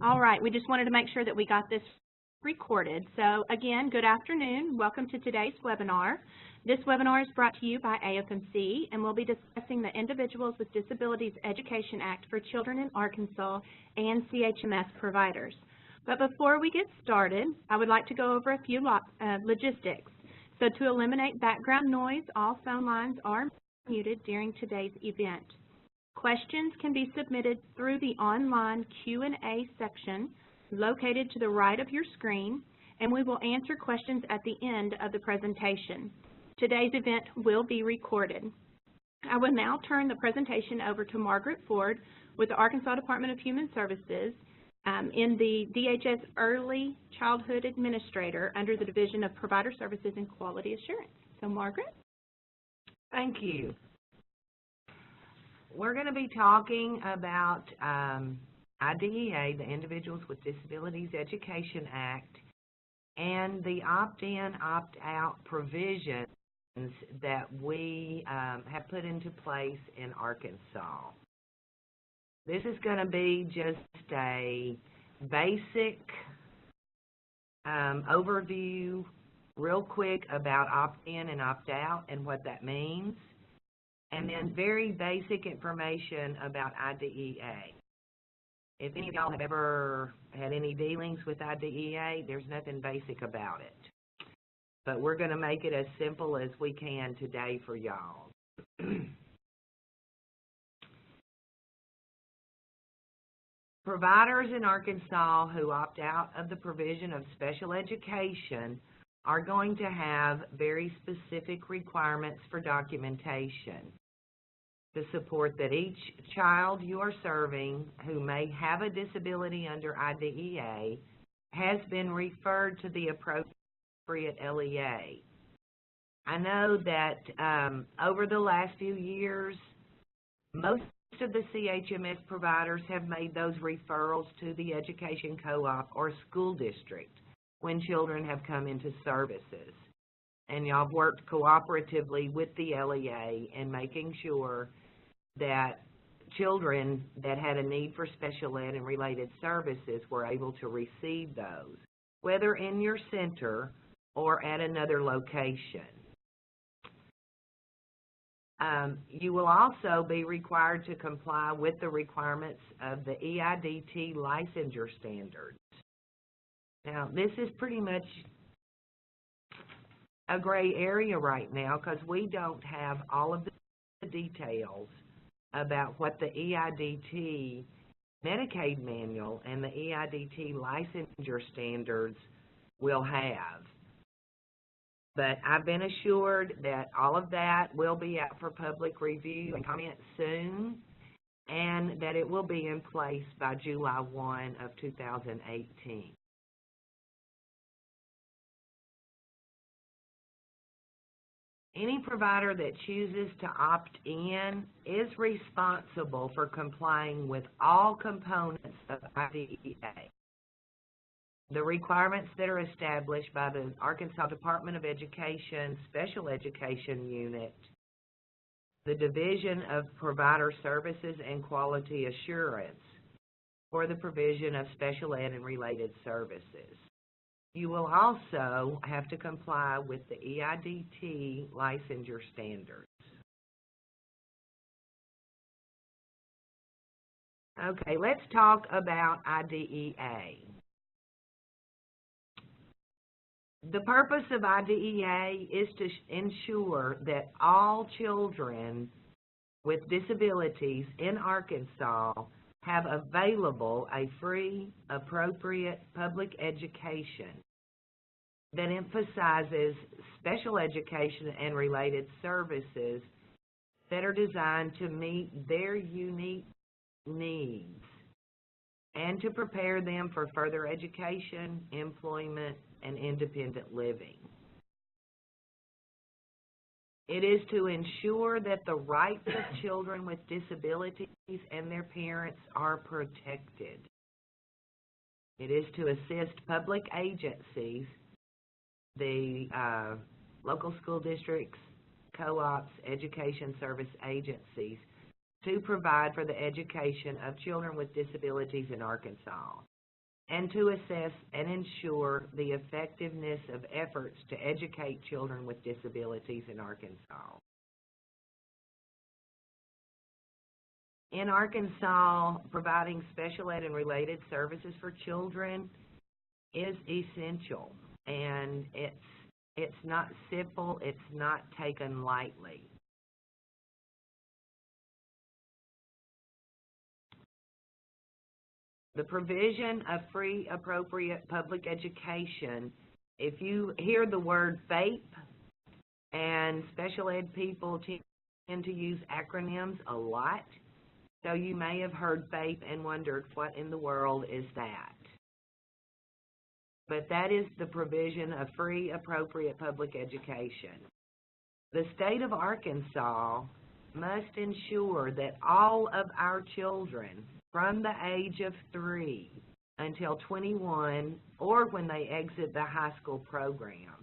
All right, we just wanted to make sure that we got this recorded. So again, good afternoon. Welcome to today's webinar. This webinar is brought to you by AFMC, and we'll be discussing the Individuals with Disabilities Education Act for Children in Arkansas and CHMS providers. But before we get started, I would like to go over a few logistics. So to eliminate background noise, all phone lines are muted during today's event. Questions can be submitted through the online Q&A section located to the right of your screen, and we will answer questions at the end of the presentation. Today's event will be recorded. I will now turn the presentation over to Margaret Ford with the Arkansas Department of Human Services in the DHS Early Childhood Administrator under the Division of Provider Services and Quality Assurance. So Margaret? Thank you. We're going to be talking about IDEA, the Individuals with Disabilities Education Act, and the opt-in, opt-out provisions that we have put into place in Arkansas. This is going to be just a basic overview, real quick, about opt-in and opt-out and what that means, and then very basic information about IDEA. If any of y'all have ever had any dealings with IDEA, there's nothing basic about it. But we're going to make it as simple as we can today for y'all. Providers in Arkansas who opt out of the provision of special education are going to have very specific requirements for documentation to support that each child you are serving who may have a disability under IDEA has been referred to the appropriate LEA. I know that over the last few years, most of the CHMS providers have made those referrals to the education co-op or school district when children have come into services. And y'all have worked cooperatively with the LEA in making sure that children that had a need for special ed and related services were able to receive those, whether in your center or at another location. You will also be required to comply with the requirements of the EIDT licensure standards. Now, this is pretty much a gray area right now because we don't have all of the details about what the EIDT Medicaid manual and the EIDT licensure standards will have. But I've been assured that all of that will be out for public review and comment soon, and that it will be in place by July 1 of 2018. Any provider that chooses to opt in is responsible for complying with all components of IDEA. The requirements that are established by the Arkansas Department of Education Special Education Unit, the Division of Provider Services and Quality Assurance for the provision of special ed and related services. You will also have to comply with the EIDT licensure standards. Okay, let's talk about IDEA. The purpose of IDEA is to ensure that all children with disabilities in Arkansas have available a free, appropriate public education that emphasizes special education and related services that are designed to meet their unique needs and to prepare them for further education, employment, and independent living. It is to ensure that the rights of children with disabilities and their parents are protected. It is to assist public agencies, the local school districts, co-ops, education service agencies, to provide for the education of children with disabilities in Arkansas. and to assess and ensure the effectiveness of efforts to educate children with disabilities in Arkansas. In Arkansas, providing special ed and related services for children is essential, and it's not simple, it's not taken lightly. The provision of free, appropriate public education, if you hear the word FAPE, and special ed people tend to use acronyms a lot, so you may have heard FAPE and wondered, what in the world is that? But that is the provision of free, appropriate public education. The state of Arkansas must ensure that all of our children from the age of 3 until 21, or when they exit the high school program,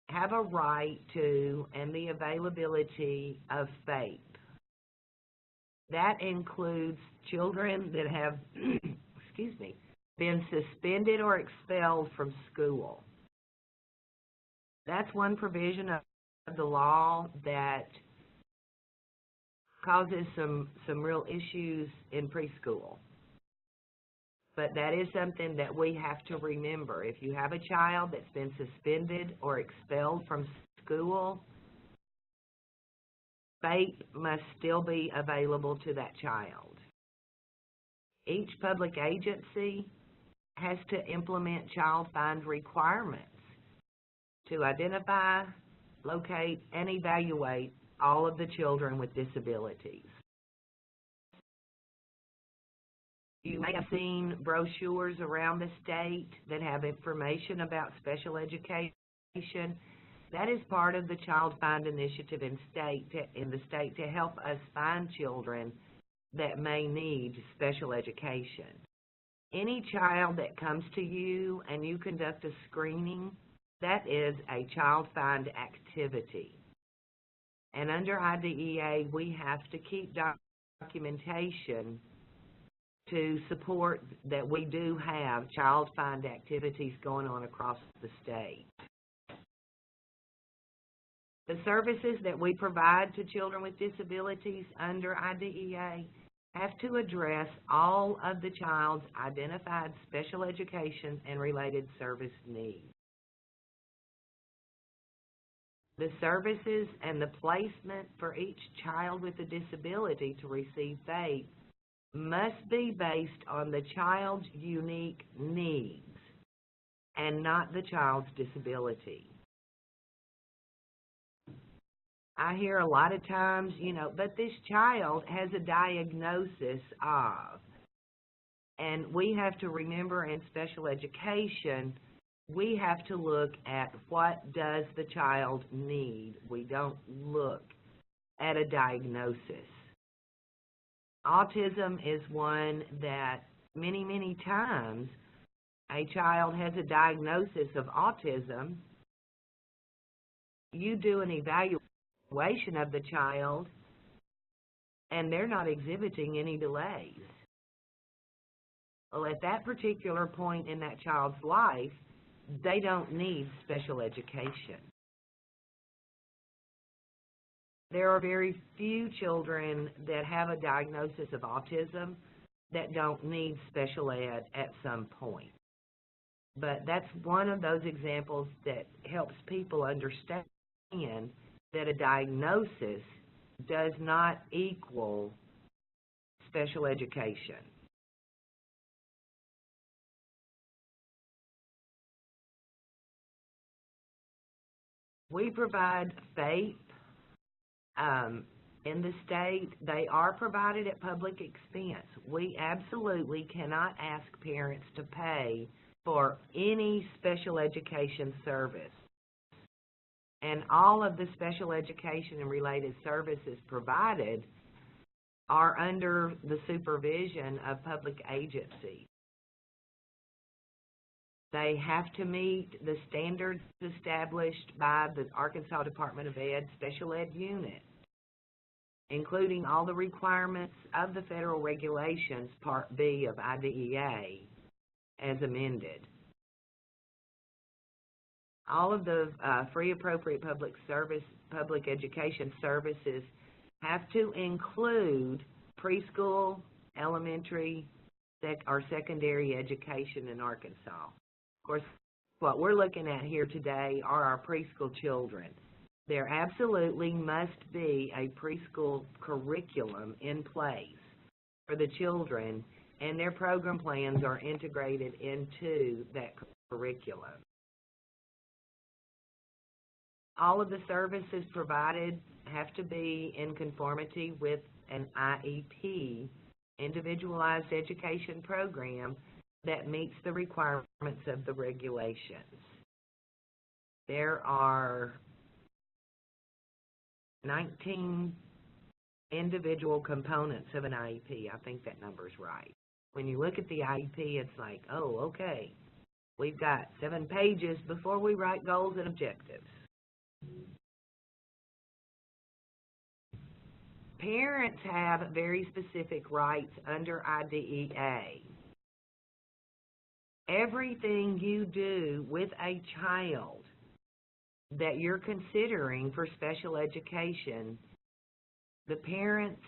have a right to and the availability of FAPE. That includes children that have, been suspended or expelled from school. That's one provision of the law that causes some real issues in preschool. But that is something that we have to remember. If you have a child that's been suspended or expelled from school, FAPE must still be available to that child. Each public agency has to implement child find requirements to identify, locate, and evaluate all of the children with disabilities. You may have seen brochures around the state that have information about special education. That is part of the Child Find Initiative in the state to help us find children that may need special education. Any child that comes to you and you conduct a screening, that is a child find activity. And under IDEA, we have to keep documentation to support that we do have child find activities going on across the state. The services that we provide to children with disabilities under IDEA have to address all of the child's identified special education and related service needs. The services and the placement for each child with a disability to receive FAPE must be based on the child's unique needs and not the child's disability. I hear a lot of times, but this child has a diagnosis of, and we have to remember in special education, we have to look at what does the child need. We don't look at a diagnosis. Autism is one that many times a child has a diagnosis of autism. You do an evaluation of the child and they're not exhibiting any delays. Well, at that particular point in that child's life, they don't need special education. There are very few children that have a diagnosis of autism that don't need special ed at some point. But that's one of those examples that helps people understand that a diagnosis does not equal special education. We provide FAPE in the state. They are provided at public expense. We absolutely cannot ask parents to pay for any special education service. And all of the special education and related services provided are under the supervision of public agencies. They have to meet the standards established by the Arkansas Department of Ed Special Ed Unit, including all the requirements of the federal regulations, Part B of IDEA, as amended. All of the free appropriate public education services have to include preschool, elementary, or secondary education in Arkansas. Of course, what we're looking at here today are our preschool children. There absolutely must be a preschool curriculum in place for the children, and their program plans are integrated into that curriculum. All of the services provided have to be in conformity with an IEP, Individualized Education Program, that meets the requirements of the regulations. There are 19 individual components of an IEP. I think that number's right. When you look at the IEP, it's like, oh, okay, we've got 7 pages before we write goals and objectives. Parents have very specific rights under IDEA. Everything you do with a child that you're considering for special education, the parents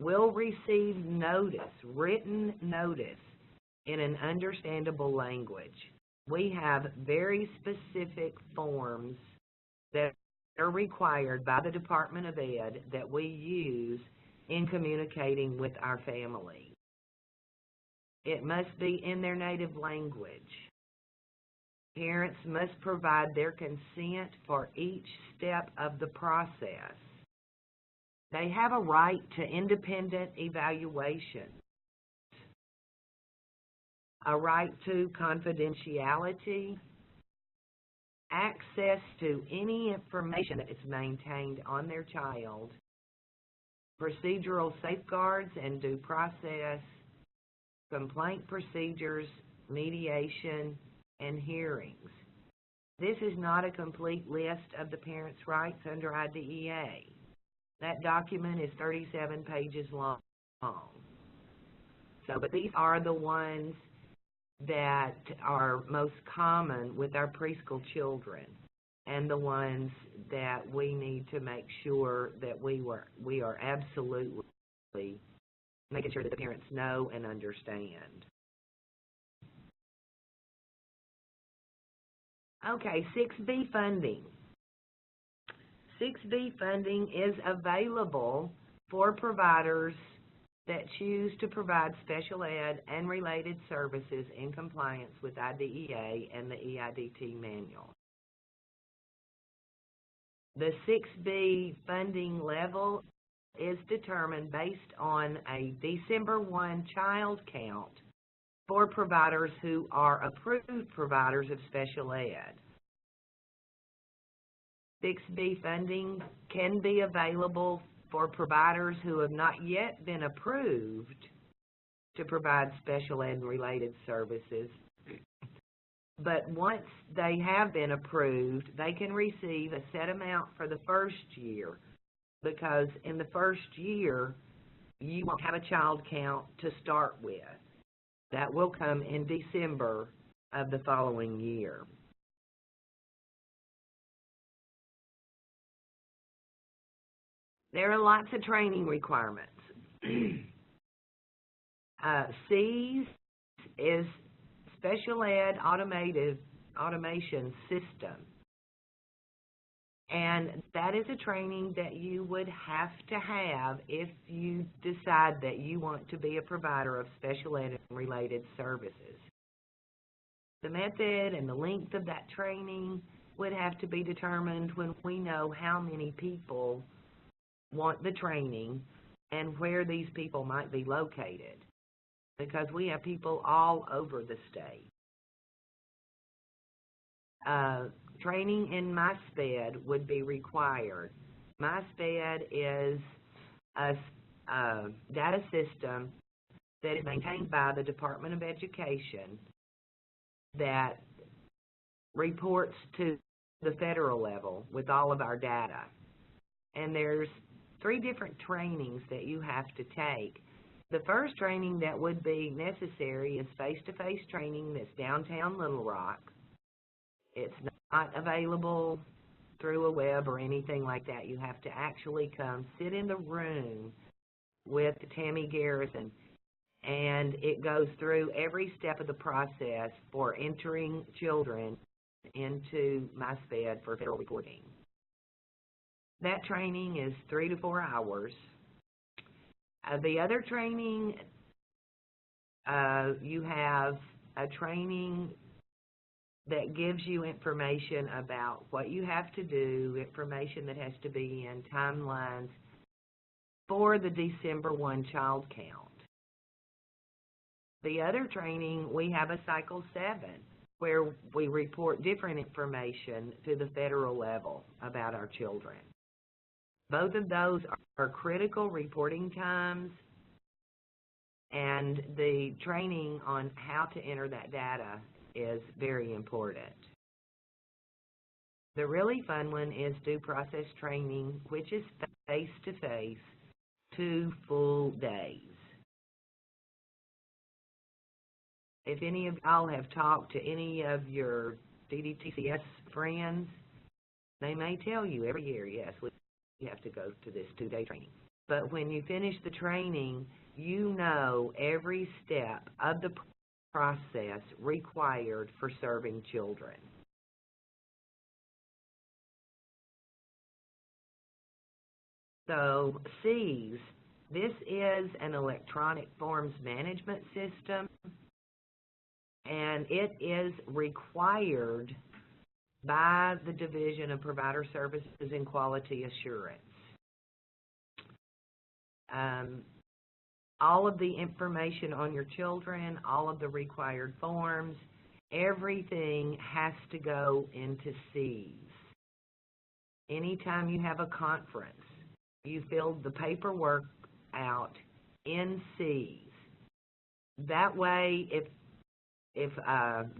will receive notice, written notice, in an understandable language. We have very specific forms that are required by the Department of Ed that we use in communicating with our family. It must be in their native language. Parents must provide their consent for each step of the process. They have a right to independent evaluation, a right to confidentiality, access to any information that is maintained on their child, procedural safeguards and due process, complaint procedures, mediation, and hearings. This is not a complete list of the parents' rights under IDEA. That document is 37 pages long. But these are the ones that are most common with our preschool children, and the ones that we need to make sure that we are absolutely making sure that the parents know and understand. Okay, 6B funding. 6B funding is available for providers that choose to provide special ed and related services in compliance with IDEA and the EIDT manual. The 6B funding level is determined based on a December 1 child count for providers who are approved providers of special ed. 6B funding can be available for providers who have not yet been approved to provide special ed and related services. But once they have been approved, they can receive a set amount for the first year, because in the first year, you won't have a child count to start with. That will come in December of the following year. There are lots of training requirements. SEAS is Special Ed Automation System. And that is a training that you would have to have if you decide that you want to be a provider of special ed and related services. The method and the length of that training would have to be determined when we know how many people want the training and where these people might be located, because we have people all over the state. Training in MySPED would be required. MySPED is a data system that is maintained by the Department of Education that reports to the federal level with all of our data. And there's 3 different trainings that you have to take. The first training that would be necessary is face-to-face training that's downtown Little Rock. It's not available through a web or anything like that. You have to actually come sit in the room with Tammy Garrison, and it goes through every step of the process for entering children into MySped for federal reporting. That training is 3 to 4 hours. The other training, you have a training that gives you information about what you have to do, information that has to be in, timelines for the December 1 child count. The other training, we have a Cycle 7, where we report different information to the federal level about our children. Both of those are critical reporting times, and the training on how to enter that data is very important. The really fun one is due process training, which is face-to-face, 2 full days. If any of y'all have talked to any of your DDTCS friends, they may tell you every year, yes, we have to go to this 2-day training. But when you finish the training, you know every step of the process required for serving children. So CEES, this is an electronic forms management system, and it is required by the Division of Provider Services and Quality Assurance. All of the information on your children, all of the required forms, everything has to go into CEES. Anytime you have a conference, you fill the paperwork out in CEES. That way, if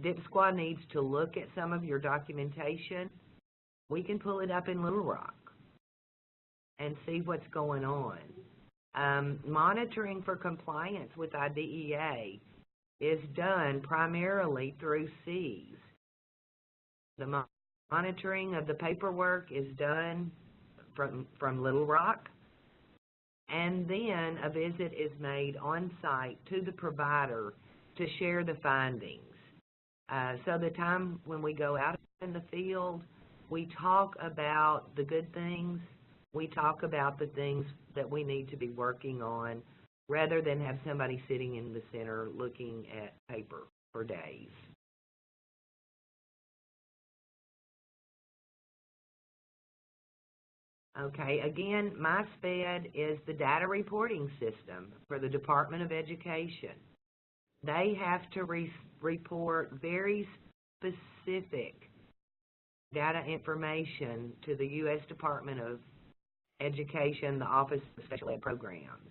DIP Squad needs to look at some of your documentation, we can pull it up in Little Rock and see what's going on. Monitoring for compliance with IDEA is done primarily through CEES. The monitoring of the paperwork is done from Little Rock, and then a visit is made on site to the provider to share the findings. So the time when we go out in the field, we talk about the good things, we talk about the things that we need to be working on, rather than have somebody sitting in the center looking at paper for days. Okay, again, MySped is the data reporting system for the Department of Education. They have to report very specific data information to the U.S. Department of Education, the Office of Special Ed Programs.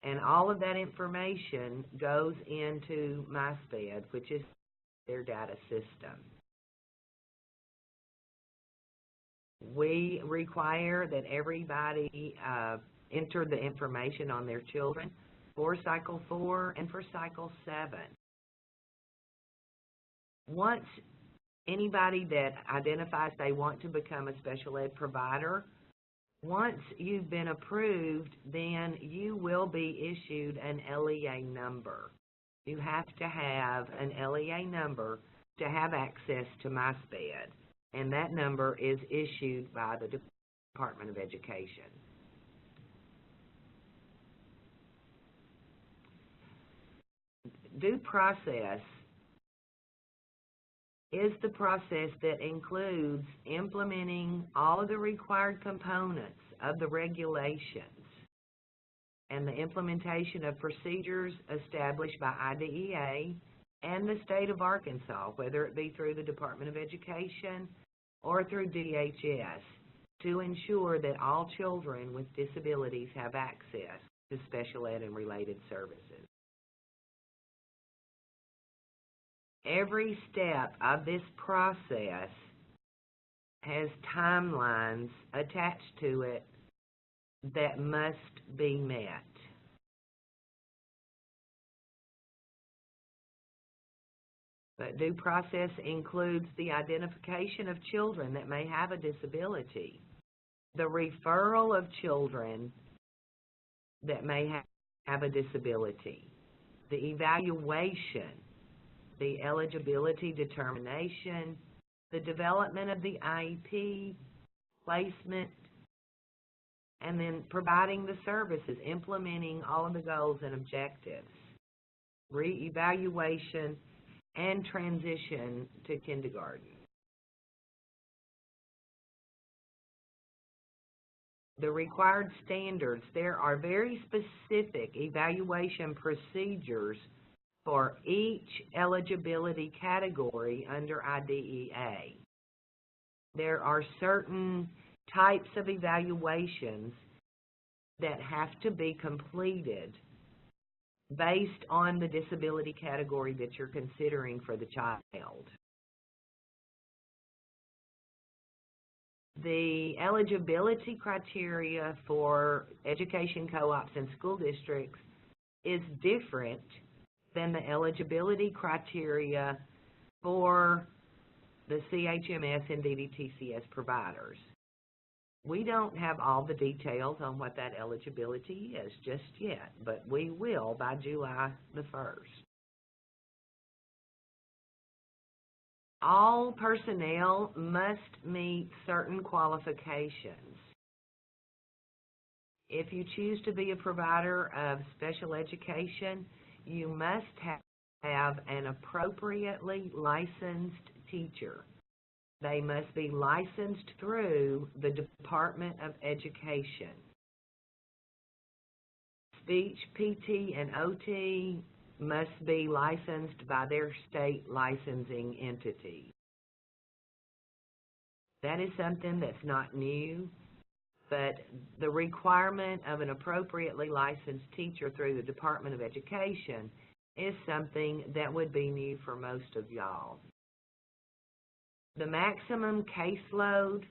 And all of that information goes into MySped, which is their data system. We require that everybody enter the information on their children for Cycle 4 and for Cycle 7. Once anybody that identifies they want to become a special ed provider, once you've been approved, then you will be issued an LEA number. You have to have an LEA number to have access to MySped, and that number is issued by the Department of Education. Due process is the process that includes implementing all of the required components of the regulations and the implementation of procedures established by IDEA and the state of Arkansas, whether it be through the Department of Education or through DHS, to ensure that all children with disabilities have access to special ed and related services. Every step of this process has timelines attached to it that must be met. But due process includes the identification of children that may have a disability, the referral of children that may have a disability, the evaluation, the eligibility determination, the development of the IEP, placement, and then providing the services, implementing all of the goals and objectives, reevaluation, and transition to kindergarten. The required standards, there are very specific evaluation procedures for each eligibility category under IDEA. There are certain types of evaluations that have to be completed based on the disability category that you're considering for the child. The eligibility criteria for education co-ops and school districts is different than the eligibility criteria for the CHMS and DDTCS providers. We don't have all the details on what that eligibility is just yet, but we will by July the 1st. All personnel must meet certain qualifications. If you choose to be a provider of special education, you must have an appropriately licensed teacher. They must be licensed through the Department of Education. Speech, PT, and OT must be licensed by their state licensing entity. That is something that's not new, but the requirement of an appropriately licensed teacher through the Department of Education is something that would be new for most of y'all. The maximum caseload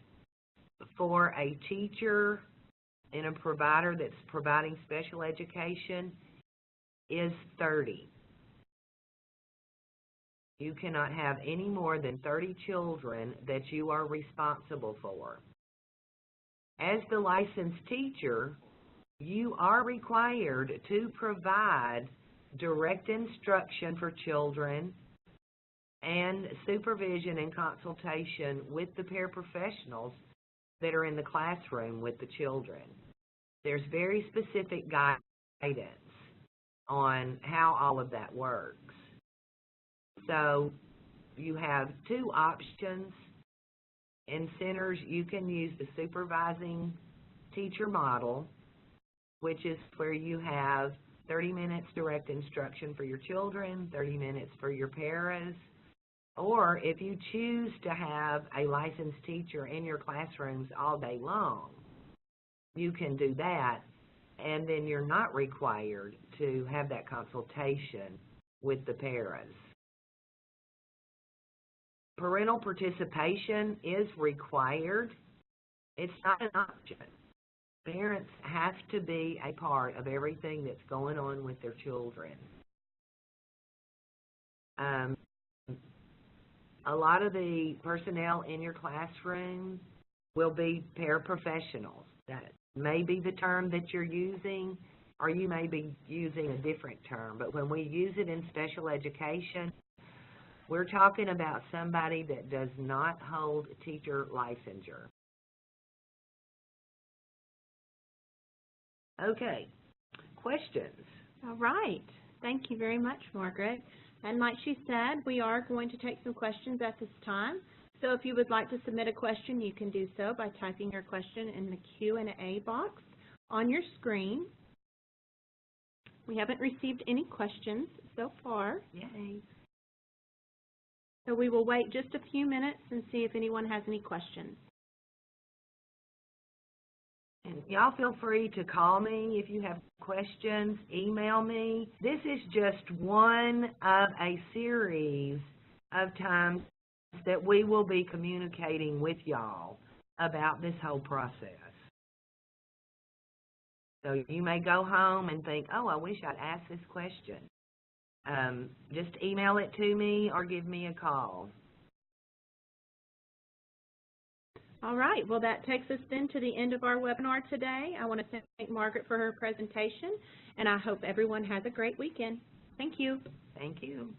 for a teacher and a provider that's providing special education is 30. You cannot have any more than 30 children that you are responsible for. As the licensed teacher, you are required to provide direct instruction for children and supervision and consultation with the paraprofessionals that are in the classroom with the children. There's very specific guidance on how all of that works. So you have two options. In centers, you can use the supervising teacher model, which is where you have 30 minutes direct instruction for your children, 30 minutes for your paras. Or if you choose to have a licensed teacher in your classrooms all day long, you can do that, and then you're not required to have that consultation with the paras. Parental participation is required. It's not an option. Parents have to be a part of everything that's going on with their children. A lot of the personnel in your classroom will be paraprofessionals. That may be the term that you're using, or you may be using a different term. But when we use it in special education, we're talking about somebody that does not hold teacher licensure. Okay, questions? All right. Thank you very much, Margaret. And like she said, we are going to take some questions at this time. So if you would like to submit a question, you can do so by typing your question in the Q&A box on your screen. We haven't received any questions so far. Yay. So we will wait just a few minutes and see if anyone has any questions. And y'all feel free to call me if you have questions, email me. This is just one of a series of times that we will be communicating with y'all about this whole process. So you may go home and think, oh, I wish I'd asked this question. just email it to me or give me a call. All right, well, that takes us then to the end of our webinar today. I want to thank Margaret for her presentation, and I hope everyone has a great weekend. Thank you. Thank you.